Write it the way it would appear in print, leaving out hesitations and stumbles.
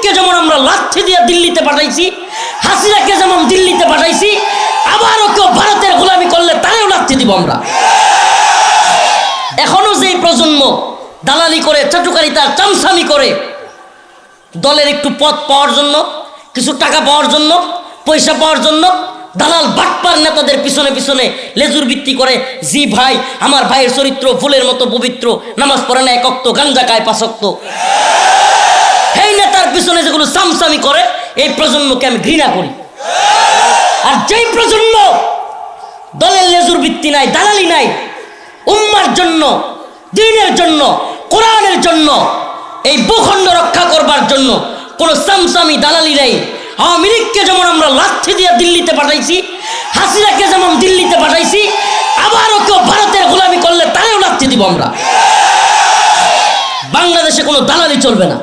লীগকে যেমন আমরা লাঠি দিয়ে দিল্লিতে পাঠাইছি, হাসিনাকে যেমন দিল্লিতে পাঠাইছি, আবারও কেউ ভারতের গোলামি করলে তারেও লাঠি দিব আমরা। এখনো যেই প্রজন্ম দালালি করে, চাটুকারিতা, চামচামি করে, দলের একটু পদ পাওয়ার জন্য, কিছু টাকা পাওয়ার জন্য, পয়সা পাওয়ার জন্য দালাল বাটপার নেতাদের পিছনে পিছনে লেজুর ভিত্তি করে, জি ভাই আমার ভাইয়ের চরিত্র ফুলের মতো পবিত্র, নামাজ পড়ে না 1 ওয়াক্ত, গাঞ্জা খায় 5 ওয়াক্ত, এই নেতার পিছনে যেগুলো চামচামি করে, এই প্রজন্মকে আমি ঘৃণা করি। আর যেই প্রজন্ম দলের লেজুর ভিত্তি নাই, দালালি নাই, উম্মার জন্য, দ্বীনের জন্য, কোরআনের জন্য, এই ভূখণ্ড রক্ষা করবার জন্য কোনো চামচামি দালালি নেই। আওয়ামী লীগকে যেমন আমরা লাঠি দিয়ে দিল্লিতে পাঠাইছি, হাসিনাকে যেমন দিল্লিতে পাঠাইছি, আবারও কেউ ভারতের গোলামি করলে তারেও লাঠি দিব আমরা। বাংলাদেশে কোনো দালালি চলবে না।